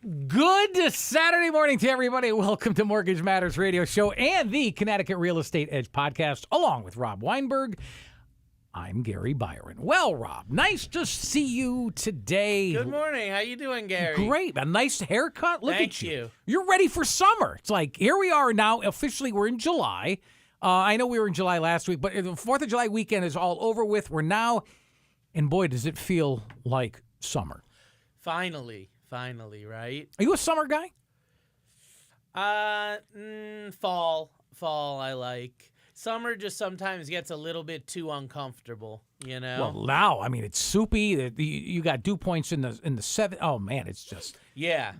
Good Saturday morning to everybody. Welcome to Mortgage Matters Radio Show and the Connecticut Real Estate Edge podcast, along with Rob Weinberg. I'm Gary Byron. Well, Rob, nice to see you today. Good morning. How you doing, Gary? Great. A nice haircut. Look Thank at you. you. You're ready for summer. It's like, here we are now. Officially, we're in July. I know we were in July last week, but the 4th of July weekend is all over with. We're now, and boy, does it feel like summer. Finally, right? Are you a summer guy? Fall I like. Summer just sometimes gets a little bit too uncomfortable, you know? Well, now, I mean, it's soupy. You got dew points in the seven. Oh, man, it's just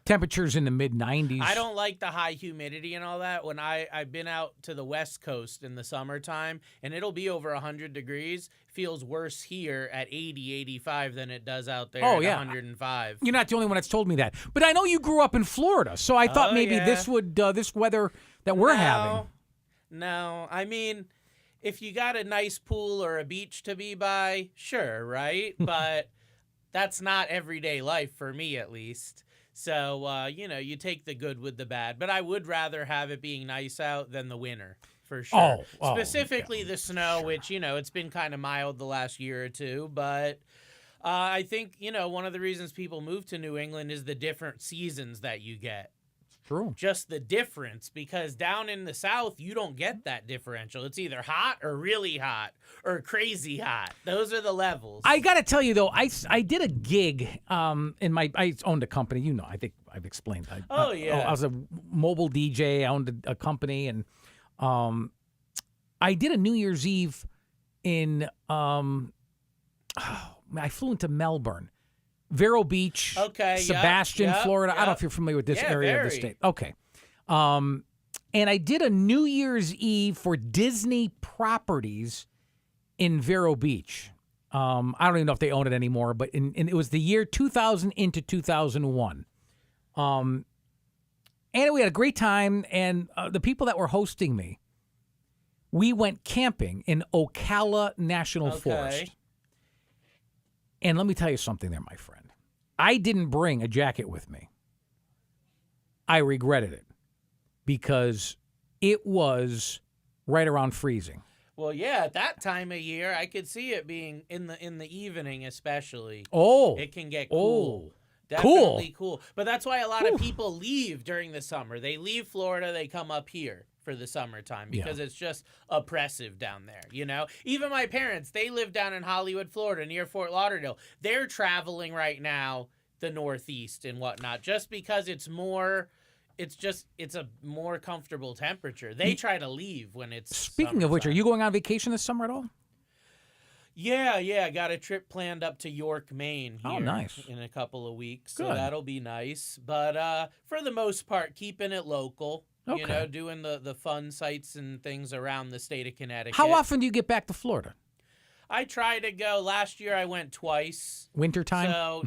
temperatures in the mid-90s. I don't like the high humidity and all that. When I've been out to the West Coast in the summertime, and it'll be over 100 degrees, feels worse here at 80, 85 than it does out there at 105. You're not the only one that's told me that. But I know you grew up in Florida, so I thought maybe this would this weather that we're having. No, I mean, if you got a nice pool or a beach to be by, sure, right? But that's not everyday life for me, at least. So, you take the good with the bad. But I would rather have it being nice out than the winter, for sure. Specifically the snow, which, it's been kind of mild the last year or two. But I think, one of the reasons people move to New England is the different seasons that you get. True. Just the difference, because down in the South, you don't get that differential. It's either hot or really hot or crazy hot. Those are the levels. I got to tell you, though, I did a gig I owned a company. I think I've explained. I was a mobile DJ. I owned a company, and I did a New Year's Eve in, I flew into Melbourne. Vero Beach, Sebastian, Florida. I don't know if you're familiar with this area of the state. Okay. And I did a New Year's Eve for Disney Properties in Vero Beach. I don't even know if they own it anymore, but it was the year 2000 into 2001. And we had a great time, and the people that were hosting me, we went camping in Ocala National Forest. And let me tell you something there, my friend. I didn't bring a jacket with me. I regretted it because it was right around freezing. Well, yeah, at that time of year, I could see it being in the evening especially. Oh. It can get cool. Definitely cool. But that's why a lot of people leave during the summer. They leave Florida, they come up here for the summertime because it's just oppressive down there, Even my parents, they live down in Hollywood, Florida, near Fort Lauderdale. They're traveling right now the Northeast and whatnot just because it's a more comfortable temperature. They try to leave when it's Speaking of which, are you going on vacation this summer at all? Yeah, I got a trip planned up to York, Maine here nice. in a couple of weeks. Good. So that'll be nice. But for the most part, keeping it local. Okay. Doing the fun sites and things around the state of Connecticut. How often do you get back to Florida? I try to go. Last year I went twice. Wintertime? So,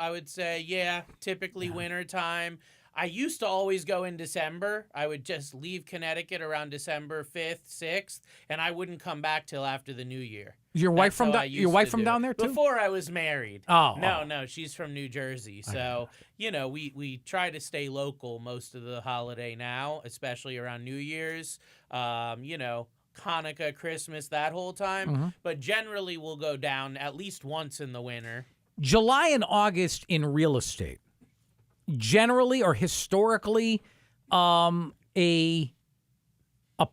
I would say, typically wintertime. I used to always go in December. I would just leave Connecticut around December 5th, 6th, and I wouldn't come back till after the New Year. Your wife from down there too? Before I was married. No, she's from New Jersey. So, we try to stay local most of the holiday now, especially around New Year's. Hanukkah, Christmas, that whole time. Mm-hmm. But generally we'll go down at least once in the winter. July and August in real estate. Generally or historically, a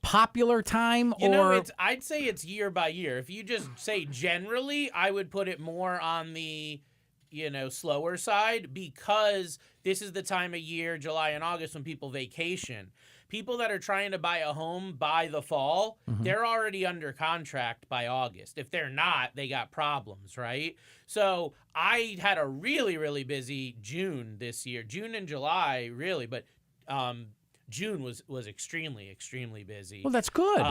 popular time, I'd say it's year by year. If you just say generally, I would put it more on the slower side because this is the time of year, July and August, when people vacation. People that are trying to buy a home by the fall, they're already under contract by August. If they're not, they got problems, right? So I had a really, really busy June this year. June and July, really, but June was extremely, extremely busy. Well, that's good.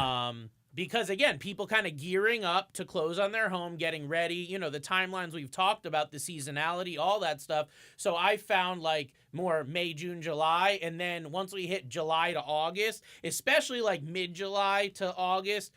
Because, again, people kind of gearing up to close on their home, getting ready, the timelines we've talked about, the seasonality, all that stuff. So I found, more May, June, July, and then once we hit July to August, especially, mid-July to August,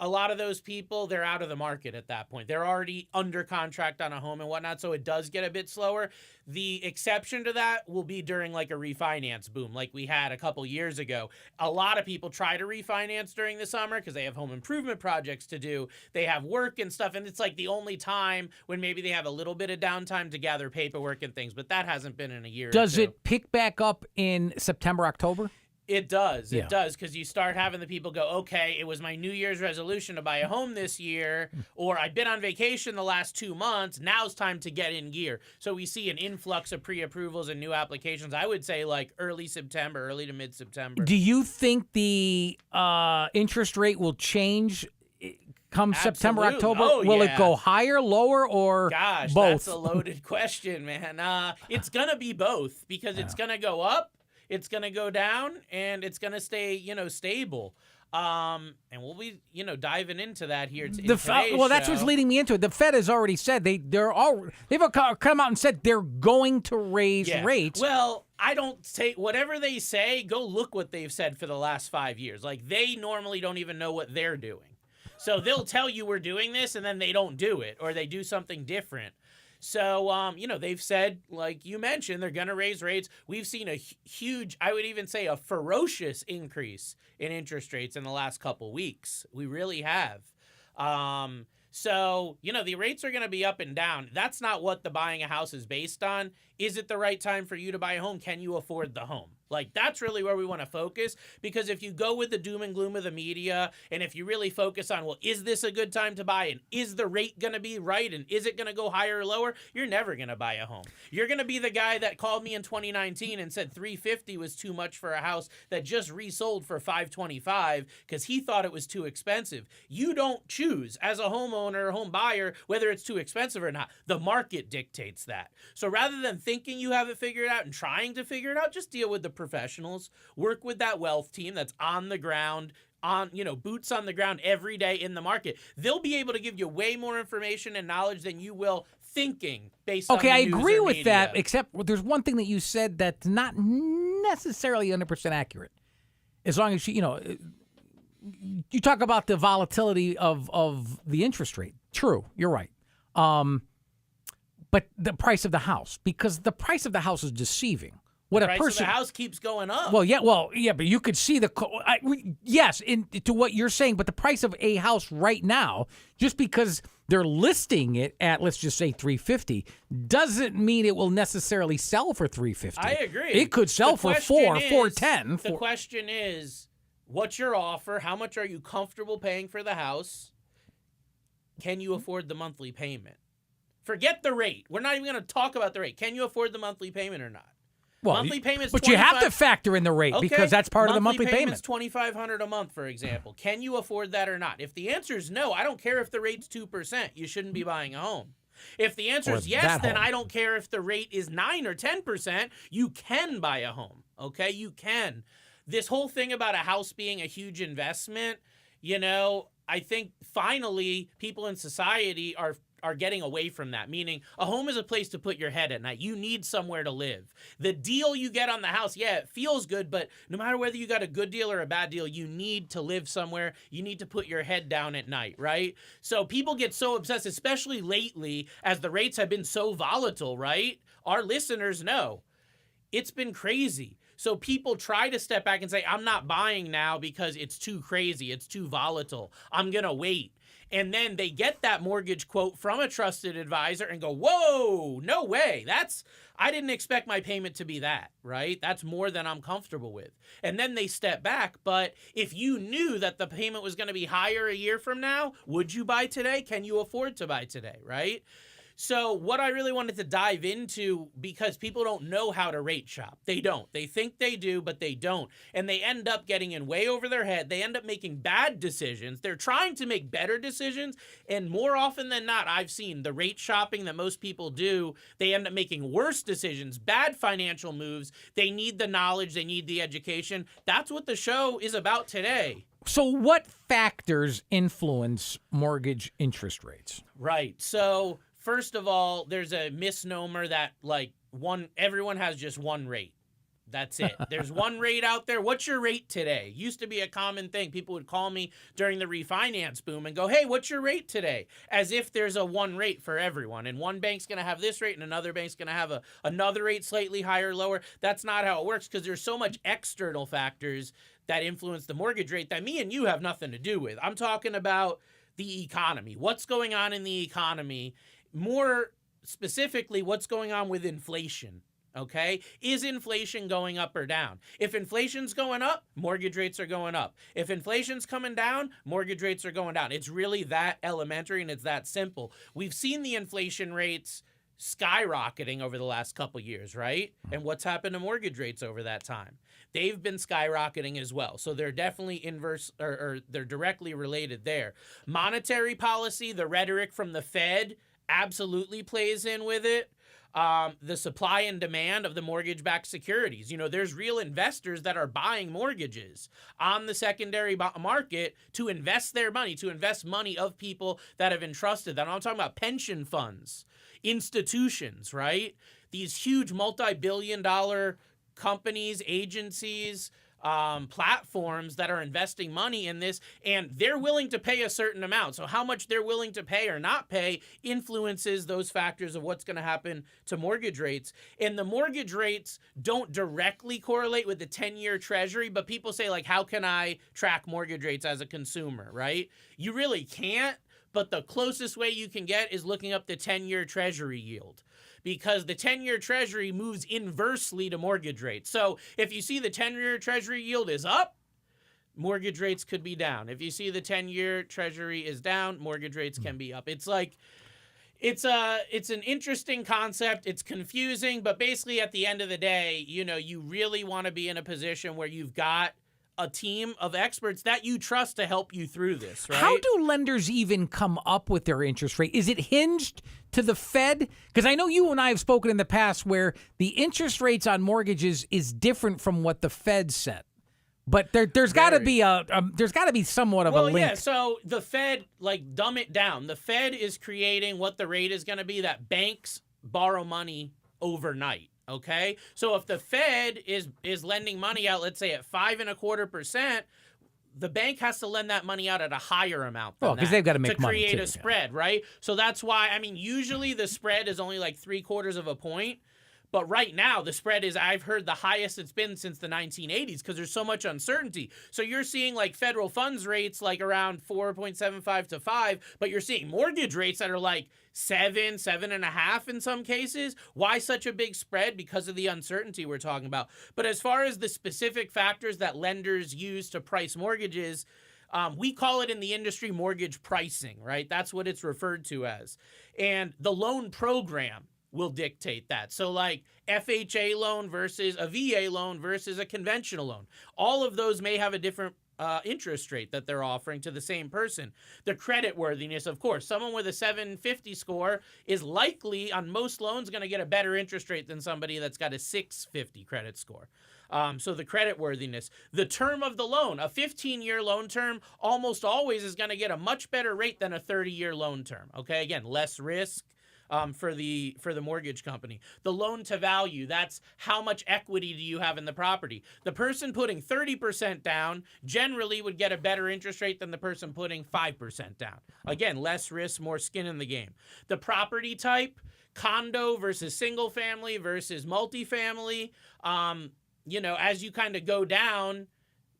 a lot of those people, they're out of the market at that point. They're already under contract on a home and whatnot, so it does get a bit slower. The exception to that will be during like a refinance boom like we had a couple years ago. A lot of people try to refinance during the summer because they have home improvement projects to do. They have work and stuff, and it's like the only time when maybe they have a little bit of downtime to gather paperwork and things, but that hasn't been in a year Does or two. it pick back up in September, October? It does. It does, because you start having the people go, okay, it was my New Year's resolution to buy a home this year, or I've been on vacation the last 2 months. Now it's time to get in gear. So we see an influx of pre-approvals and new applications. I would say like early September, early to mid-September. Do you think the interest rate will change come September, October? Will it go higher, lower, or Gosh, both? That's a loaded question, man. It's going to be both, because it's going to go up, it's going to go down, and it's going to stay, stable. And we'll be, diving into that here. That's what's leading me into it. The Fed has already said they've come out and said they're going to raise rates. Well, I don't say whatever they say. Go look what they've said for the last 5 years. Like, they normally don't even know what they're doing. So they'll tell you we're doing this, and then they don't do it, or they do something different. So, they've said, like you mentioned, they're going to raise rates. We've seen a huge, I would even say a ferocious increase in interest rates in the last couple weeks. We really have. So, the rates are going to be up and down. That's not what the buying a house is based on. Is it the right time for you to buy a home? Can you afford the home? Like, that's really where we want to focus, because if you go with the doom and gloom of the media, and if you really focus on, well, is this a good time to buy, and is the rate going to be right, and is it going to go higher or lower, you're never going to buy a home. You're going to be the guy that called me in 2019 and said $350 was too much for a house that just resold for $525 because he thought it was too expensive. You don't choose as a homeowner or home buyer whether it's too expensive or not. The market dictates that. So rather than thinking you have it figured out and trying to figure it out, just deal with the professionals. Work with that wealth team that's on the ground, boots on the ground every day in the market. They'll be able to give you way more information and knowledge than you will thinking based on the I news agree or with media. that, except there's one thing that you said that's not necessarily 100% accurate. As long as you talk about the volatility of the interest rate. True, you're right. But the price of the house, because the price of the house is deceiving. The price of the house keeps going up. Well, but you could see to what you're saying, but the price of a house right now, just because they're listing it at, let's just say $350, doesn't mean it will necessarily sell for $350. I agree. It could sell for $410. The question is, what's your offer? How much are you comfortable paying for the house? Can you afford the monthly payment? Forget the rate. We're not even going to talk about the rate. Can you afford the monthly payment or not? Well, monthly payments, but you have to factor in the rate because that's part of the monthly payment. $2,500 a month, for example. Can you afford that or not? If the answer is no, I don't care if the rate's 2%. You shouldn't be buying a home. If the answer is yes, then I don't care if the rate is 9 or 10%. You can buy a home. Okay, you can. This whole thing about a house being a huge investment, I think finally people in society are getting away from that, meaning a home is a place to put your head at night. You need somewhere to live. The deal you get on the house, it feels good, but no matter whether you got a good deal or a bad deal, you need to live somewhere. You need to put your head down at night, right? So people get so obsessed, especially lately, as the rates have been so volatile, right? Our listeners know. It's been crazy. So people try to step back and say, I'm not buying now because it's too crazy. It's too volatile. I'm going to wait. And then they get that mortgage quote from a trusted advisor and go, whoa, no way. I didn't expect my payment to be that, right? That's more than I'm comfortable with. And then they step back. But if you knew that the payment was going to be higher a year from now, would you buy today? Can you afford to buy today, right? So what I really wanted to dive into, because people don't know how to rate shop. They don't. They think they do, but they don't. And they end up getting in way over their head. They end up making bad decisions. They're trying to make better decisions. And more often than not, I've seen the rate shopping that most people do, they end up making worse decisions, bad financial moves. They need the knowledge. They need the education. That's what the show is about today. So what factors influence mortgage interest rates? Right. So first of all, there's a misnomer that everyone has just one rate. That's it. There's one rate out there. What's your rate today? Used to be a common thing. People would call me during the refinance boom and go, hey, what's your rate today? As if there's a one rate for everyone. And one bank's going to have this rate and another bank's going to have another rate slightly higher, lower. That's not how it works because there's so much external factors that influence the mortgage rate that me and you have nothing to do with. I'm talking about the economy. What's going on in the economy? More specifically, what's going on with inflation? Okay, is inflation going up or down? If inflation's going up, mortgage rates are going up. If inflation's coming down, mortgage rates are going down. It's really that elementary and it's that simple. We've seen the inflation rates skyrocketing over the last couple years, right? And what's happened to mortgage rates over that time? They've been skyrocketing as well. So they're definitely inverse or they're directly related there. Monetary policy, the rhetoric from the Fed absolutely plays in with it. The supply and demand of the mortgage-backed securities. You know, there's real investors that are buying mortgages on the secondary market to invest their money, to invest money of people that have entrusted them. I'm talking about pension funds, institutions, right? These huge multi-billion-dollar companies, agencies, platforms that are investing money in this, and they're willing to pay a certain amount. So how much they're willing to pay or not pay influences those factors of what's going to happen to mortgage rates. And the mortgage rates don't directly correlate with the 10-year treasury, but people say, like, how can I track mortgage rates as a consumer, right? You really can't, but the closest way you can get is looking up the 10-year treasury yield, because the 10-year treasury moves inversely to mortgage rates. So if you see the 10-year treasury yield is up, mortgage rates could be down. If you see the 10-year treasury is down, mortgage rates can be up. It's like, it's an interesting concept. It's confusing, but basically at the end of the day, you know, you really want to be in a position where you've got a team of experts that you trust to help you through this, right? How do lenders even come up with their interest rate? Is it hinged to the Fed? Because I know you and I have spoken in the past where the interest rates on mortgages is different from what the Fed set. But there's got to be somewhat of a link. Well, yeah. So the Fed, like, dumb it down. The Fed is creating what the rate is going to be that banks borrow money overnight. Okay, so if the Fed is lending money out, let's say at 5.25%, the bank has to lend that money out at a higher amount than because they've got to make money to create too, a spread, right? So that's why, I mean, usually the spread is only like 0.75 of a point. But right now, the spread is, I've heard, the highest it's been since the 1980s because there's so much uncertainty. So you're seeing like federal funds rates like around 4.75 to 5, but you're seeing mortgage rates that are like 7, 7.5 in some cases. Why such a big spread? Because of the uncertainty we're talking about. But as far as the specific factors that lenders use to price mortgages, we call it in the industry mortgage pricing, right? That's what it's referred to as. And the loan program will dictate that. So like FHA loan versus a VA loan versus a conventional loan. All of those may have a different interest rate that they're offering to the same person. The credit worthiness, of course. Someone with a 750 score is likely on most loans going to get a better interest rate than somebody that's got a 650 credit score. So the credit worthiness, the term of the loan, a 15-year loan term almost always is going to get a much better rate than a 30-year loan term. Okay, again, less risk. For the mortgage company. The loan to value, that's how much equity do you have in the property. The person putting 30% down generally would get a better interest rate than the person putting 5% down. Again, less risk, more skin in the game. The property type, condo versus single family versus multifamily, you know, as you kind of go down,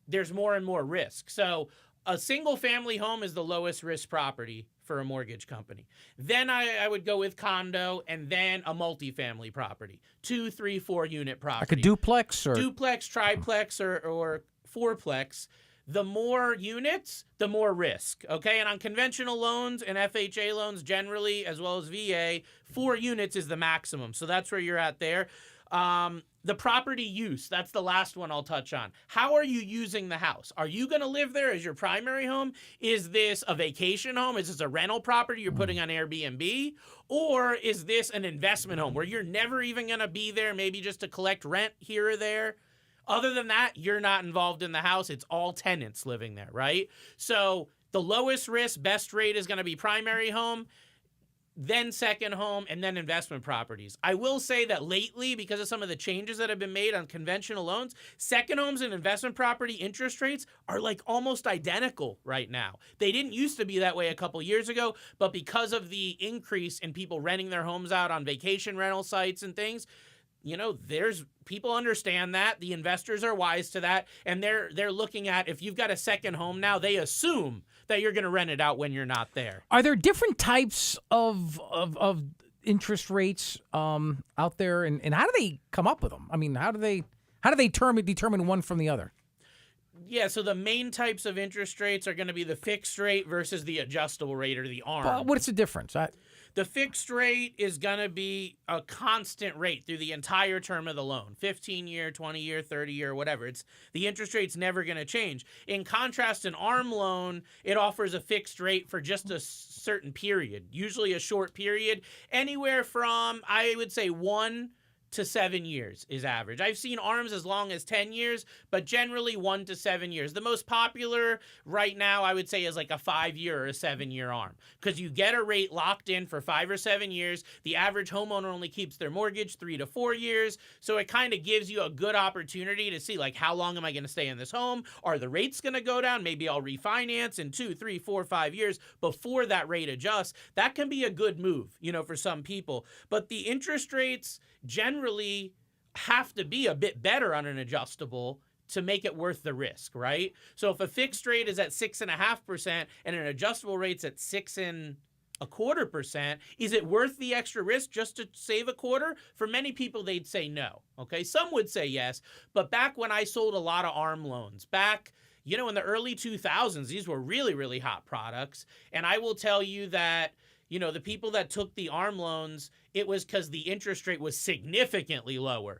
there's more and more risk. So a single family home is the lowest risk property for a mortgage company. Then I would go with condo and then a multifamily property, 2, 3, 4 unit property. Like a duplex or? Duplex, triplex, or fourplex. The more units, the more risk, okay? And on conventional loans and FHA loans generally, as well as VA, 4 units is the maximum. So that's where you're at there. The property use, that's the last one I'll touch on. How are you using the house? Are you going to live there as your primary home? Is this a vacation home? Is this a rental property you're putting on Airbnb? Or is this an investment home where you're never even going to be there, maybe just to collect rent here or there? Other than that, you're not involved in the house. It's all tenants living there, right? So the lowest risk, best rate is going to be primary home. then second home, and then investment properties. I will say that lately, because of some of the changes that have been made on conventional loans, second homes and investment property interest rates are like almost identical right now. They didn't used to be that way a couple years ago, but because of the increase in people renting their homes out on vacation rental sites and things, there's people understand that. The investors are wise to that, and they're looking at, if you've got a second home now, they assume that you're going to rent it out when you're not there. Are there different types of interest rates out there, and how do they come up with them? I mean, how do they determine one from the other? Yeah, so the main types of interest rates are going to be the fixed rate versus the adjustable rate, or the ARM. Well, what's the difference? The fixed rate is going to be a constant rate through the entire term of the loan, 15-year, 20-year, 30-year, whatever. The interest rate's never going to change. In contrast, an ARM loan, it offers a fixed rate for just a certain period, usually a short period, anywhere from, I would say, 1 to 7 years is average. I've seen ARMs as long as 10 years, but generally 1 to 7 years. The most popular right now, I would say, is like a 5-year or a 7-year ARM, because you get a rate locked in for 5 or 7 years. The average homeowner only keeps their mortgage 3 to 4 years, so it kind of gives you a good opportunity to see, like, how long am I going to stay in this home? Are the rates going to go down? Maybe I'll refinance in 2, 3, 4, 5 years before that rate adjusts. That can be a good move, for some people. But the interest rates generally have to be a bit better on an adjustable to make it worth the risk, right? So if a fixed rate is at 6.5% and an adjustable rate's at 6.25%, is it worth the extra risk just to save a quarter? For many people, they'd say no. Okay, some would say yes, but back when I sold a lot of ARM loans, back in the early 2000s, these were really, really hot products, and I will tell you that the people that took the ARM loans, it was because the interest rate was significantly lower.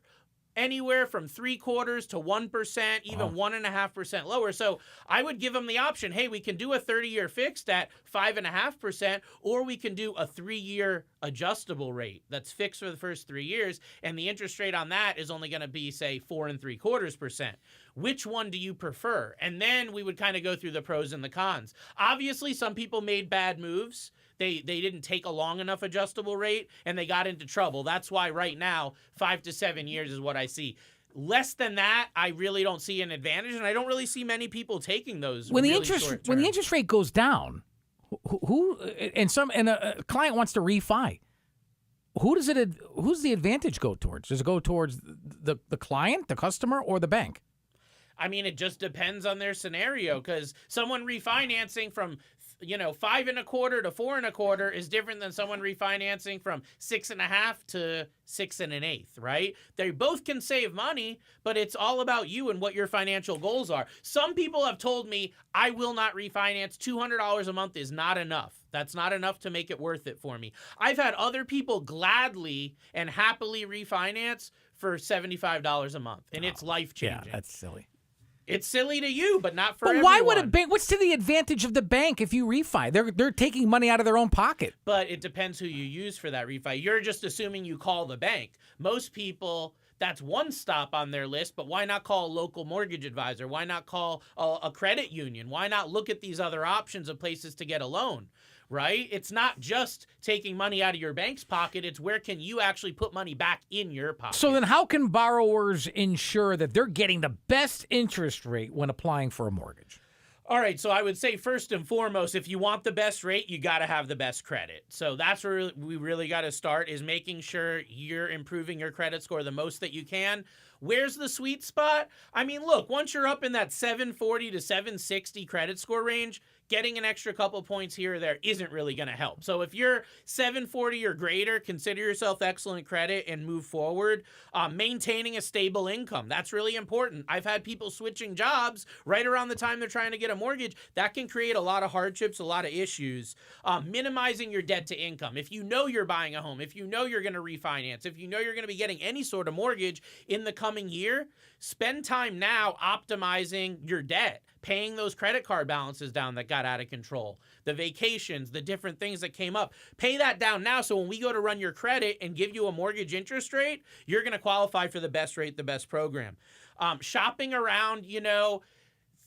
Anywhere from 0.75% to 1%, even 1.5% lower. So I would give them the option, hey, we can do a 30-year fixed at 5.5%, or we can do a 3-year adjustable rate that's fixed for the first 3 years, and the interest rate on that is only going to be, say, 4.75%. Which one do you prefer? And then we would kind of go through the pros and the cons. Obviously, some people made bad moves. They didn't take a long enough adjustable rate, and they got into trouble. That's why right now, 5 to 7 years is what I see. Less than that, I really don't see an advantage, and I don't really see many people taking those. When the interest rate goes down, a client wants to refi, who's the advantage go towards? Does it go towards the client, the customer, or the bank? I mean, it just depends on their scenario, because someone refinancing from 5.25 to 4.25 is different than someone refinancing from 6.5 to 6 1/8, right? They both can save money, but it's all about you and what your financial goals are. Some people have told me, I will not refinance. $200 a month is not enough. That's not enough to make it worth it for me. I've had other people gladly and happily refinance for $75 a month, and it's life-changing. Yeah, that's silly. It's silly to you, but not for everyone. But why would a bank? What's to the advantage of the bank if you refi? They're taking money out of their own pocket. But it depends who you use for that refi. You're just assuming you call the bank. Most people, that's one stop on their list, but why not call a local mortgage advisor? Why not call a credit union? Why not look at these other options of places to get a loan? Right? It's not just taking money out of your bank's pocket. It's where can you actually put money back in your pocket. So then how can borrowers ensure that they're getting the best interest rate when applying for a mortgage? All right, so I would say first and foremost, if you want the best rate, you got to have the best credit. So that's where we really got to start, is making sure you're improving your credit score the most that you can. Where's the sweet spot? I mean, look, once you're up in that 740 to 760 credit score range, getting an extra couple points here or there isn't really going to help. So if you're 740 or greater, consider yourself excellent credit and move forward. Maintaining a stable income, that's really important. I've had people switching jobs right around the time they're trying to get a mortgage. That can create a lot of hardships, a lot of issues. Minimizing your debt to income. If you know you're buying a home, if you know you're going to refinance, if you know you're going to be getting any sort of mortgage in the coming year, spend time now optimizing your debt, paying those credit card balances down that got out of control, the vacations, the different things that came up. Pay that down now, so when we go to run your credit and give you a mortgage interest rate, you're going to qualify for the best rate, the best program. Shopping around,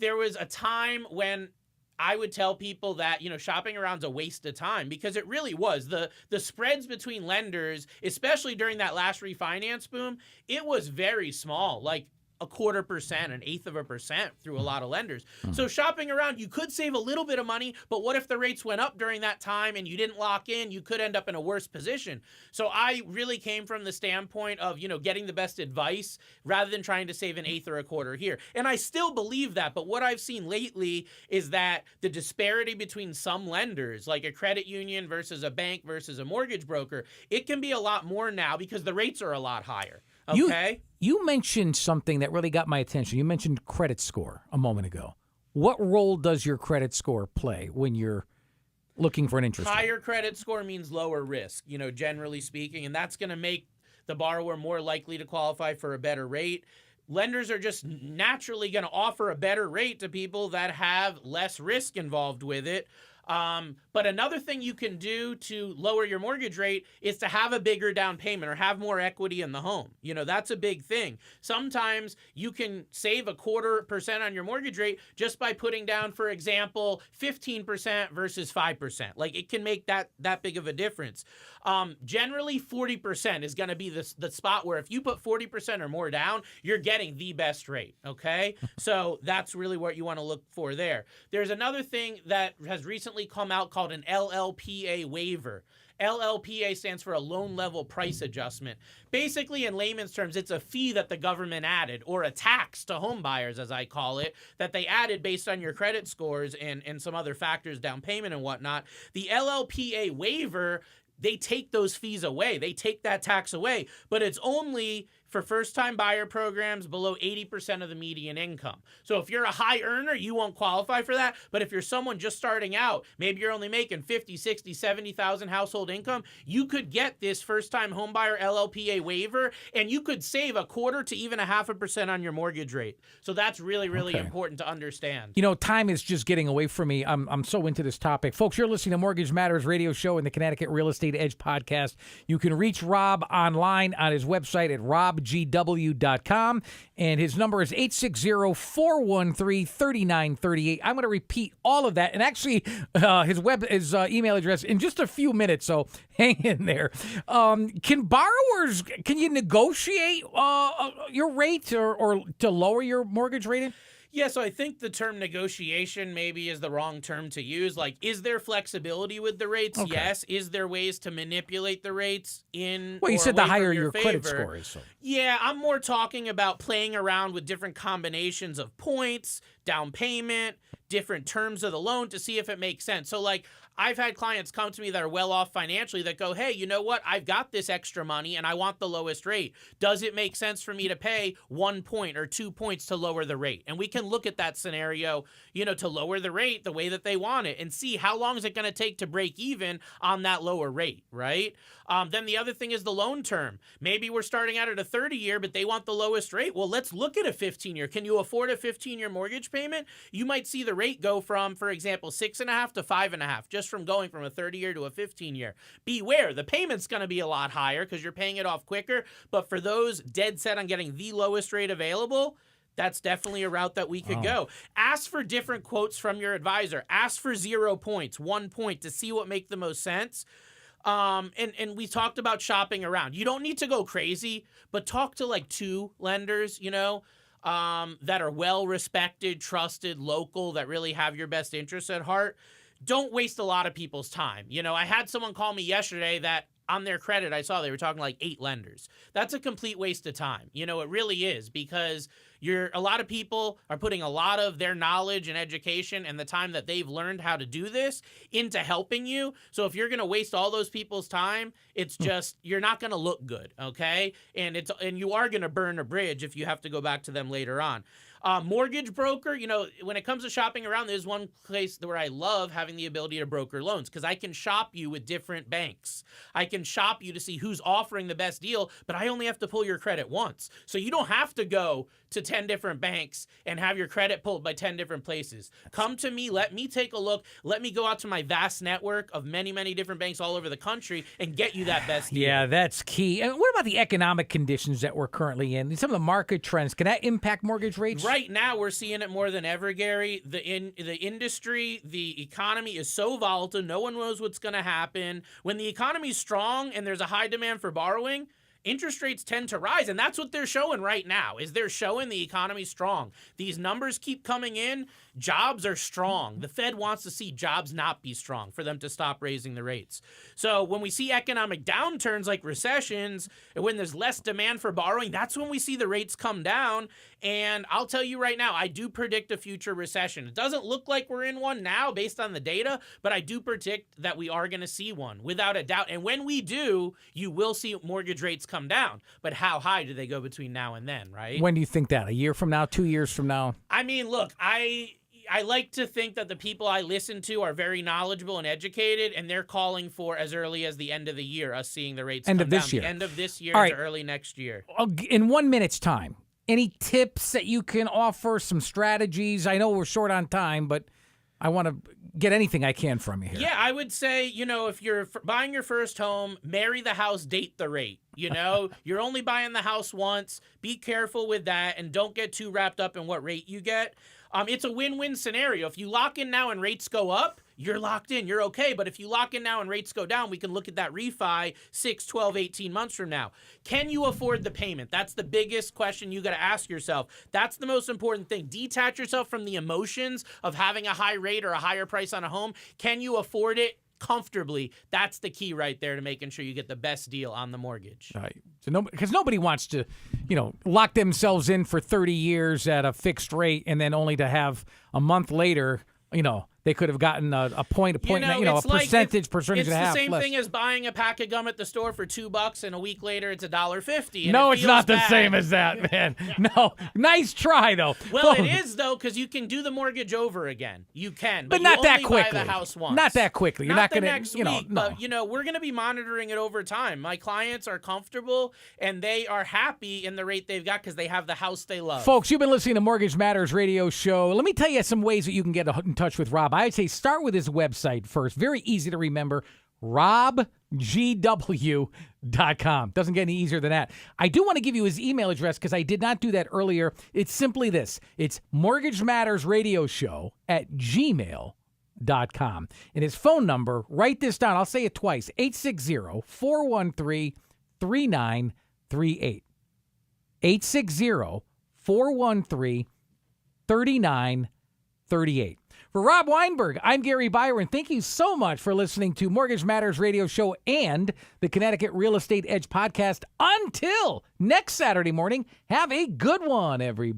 there was a time when I would tell people that, shopping around's a waste of time, because it really was. The spreads between lenders, especially during that last refinance boom, it was very small, like 0.25%, 1/8% through a lot of lenders. So shopping around, you could save a little bit of money, but what if the rates went up during that time and you didn't lock in? You could end up in a worse position. So I really came from the standpoint of, getting the best advice rather than trying to save 1/8 or 1/4 here. And I still believe that, but what I've seen lately is that the disparity between some lenders, like a credit union versus a bank versus a mortgage broker, it can be a lot more now because the rates are a lot higher. Okay? You mentioned something that really got my attention. You mentioned credit score a moment ago. What role does your credit score play when you're looking for an interest rate? Higher credit score means lower risk, generally speaking, and that's going to make the borrower more likely to qualify for a better rate. Lenders are just naturally going to offer a better rate to people that have less risk involved with it. But another thing you can do to lower your mortgage rate is to have a bigger down payment or have more equity in the home. That's a big thing. Sometimes you can save 0.25% on your mortgage rate just by putting down, for example, 15% versus 5%. Like, it can make that big of a difference. Generally, 40% is going to be the spot where if you put 40% or more down, you're getting the best rate, okay? So that's really what you want to look for there. There's another thing that has recently come out called an LLPA waiver. LLPA stands for a loan level price adjustment. Basically, in layman's terms, it's a fee that the government added, or a tax to home buyers, as I call it, that they added based on your credit scores and some other factors, down payment and whatnot. The LLPA waiver, they take those fees away. They take that tax away, but it's only for first-time buyer programs below 80% of the median income. So if you're a high earner, you won't qualify for that. But if you're someone just starting out, maybe you're only making 50, 60, 70,000 household income, you could get this first-time homebuyer LLPA waiver, and you could save 1/4 to even 0.5% on your mortgage rate. So that's really, really important to understand. Time is just getting away from me. I'm so into this topic. Folks, you're listening to Mortgage Matters radio show and the Connecticut Real Estate Edge podcast. You can reach Rob online on his website at robgw.com, and his number is 860-413-3938. I'm going to repeat all of that, and actually his email address in just a few minutes, so hang in there. Can you negotiate your rate or to lower your mortgage rating? Yeah, so I think the term negotiation maybe is the wrong term to use. Like, is there flexibility with the rates? Okay. Yes. Is there ways to manipulate the rates in? Well, you said the higher your favor? Credit score is. So. Yeah, I'm more talking about playing around with different combinations of points, down payment, different terms of the loan to see if it makes sense. So, like, I've had clients come to me that are well off financially that go, hey, you know what? I've got this extra money and I want the lowest rate. Does it make sense for me to pay 1 point or 2 points to lower the rate? And we can look at that scenario, to lower the rate the way that they want it and see how long is it going to take to break even on that lower rate, right? Then the other thing is the loan term. Maybe we're starting out at a 30-year, but they want the lowest rate. Well, let's look at a 15-year. Can you afford a 15-year mortgage payment? You might see the rate go from, for example, 6.5 to 5.5, just from going from a 30-year to a 15-year. Beware, the payment's going to be a lot higher because you're paying it off quicker. But for those dead set on getting the lowest rate available, that's definitely a route that we could go. Ask for different quotes from your advisor. Ask for 0 points, 1 point to see what make the most sense. And we talked about shopping around. You don't need to go crazy, but talk to like 2 lenders, that are well-respected, trusted, local, that really have your best interests at heart. Don't waste a lot of people's time. I had someone call me yesterday that on their credit, I saw they were talking like 8 lenders. That's a complete waste of time. It really is, because a lot of people are putting a lot of their knowledge and education and the time that they've learned how to do this into helping you. So if you're going to waste all those people's time, it's just, you're not going to look good. Okay. And you are going to burn a bridge if you have to go back to them later on. Mortgage broker, when it comes to shopping around, there's one place where I love having the ability to broker loans because I can shop you with different banks. I can shop you to see who's offering the best deal, but I only have to pull your credit once. So you don't have to go to 10 different banks and have your credit pulled by 10 different places. Come to me, let me take a look, let me go out to my vast network of many, many different banks all over the country and get you that best deal. Yeah, that's key. And what about the economic conditions that we're currently in? Some of the market trends, can that impact mortgage rates? Right. right now we're seeing it more than ever, Gary. The industry, the economy is so volatile. No one knows what's going to happen. When the economy's strong and there's a high demand for borrowing, interest rates tend to rise, and that's what they're showing right now, is they're showing the economy's strong. These numbers keep coming in. Jobs are strong. The Fed wants to see jobs not be strong for them to stop raising the rates. So when we see economic downturns like recessions, and when there's less demand for borrowing, that's when we see the rates come down. And I'll tell you right now, I do predict a future recession. It doesn't look like we're in one now based on the data, but I do predict that we are going to see one without a doubt. And when we do, you will see mortgage rates come down. But how high do they go between now and then, right? When do you think that? A year from now? 2 years from now? I mean, look, I like to think that the people I listen to are very knowledgeable and educated, and they're calling for as early as the end of the year, us seeing the rates end come of this down. year. The end of this year All to right. early next year. In 1 minute's time, any tips that you can offer, some strategies? I know we're short on time, but I want to get anything I can from you here. Yeah, I would say, if you're buying your first home, marry the house, date the rate. You're only buying the house once. Be careful with that, and don't get too wrapped up in what rate you get. It's a win-win scenario. If you lock in now and rates go up, you're locked in. You're okay. But if you lock in now and rates go down, we can look at that refi 6, 12, 18 months from now. Can you afford the payment? That's the biggest question you got to ask yourself. That's the most important thing. Detach yourself from the emotions of having a high rate or a higher price on a home. Can you afford it comfortably? That's the key right there to making sure you get the best deal on the mortgage. Right. So because nobody wants to, lock themselves in for 30 years at a fixed rate and then only to have a month later, they could have gotten a point, a percentage and a half. It's the same less. thing as buying a pack of gum at the store for $2 and a week later it's $1.50. No, it's not the same as that, man. No, nice try though. Well, it is though, because you can do the mortgage over again. You can, but you not that only quickly. buy the house once. Not that quickly. You're not going to, next week, no. But we're going to be monitoring it over time. My clients are comfortable and they are happy in the rate they've got because they have the house they love. Folks, you've been listening to Mortgage Matters Radio Show. Let me tell you some ways that you can get in touch with Rob. I'd say start with his website first. Very easy to remember, robgw.com. Doesn't get any easier than that. I do want to give you his email address because I did not do that earlier. It's simply this. It's mortgagemattersradioshow@gmail.com. And his phone number, write this down. I'll say it twice. 860-413-3938. 860-413-3938. For Rob Weinberg, I'm Gary Byron. Thank you so much for listening to Mortgage Matters Radio Show and the Connecticut Real Estate Edge podcast. Until next Saturday morning, have a good one, everybody.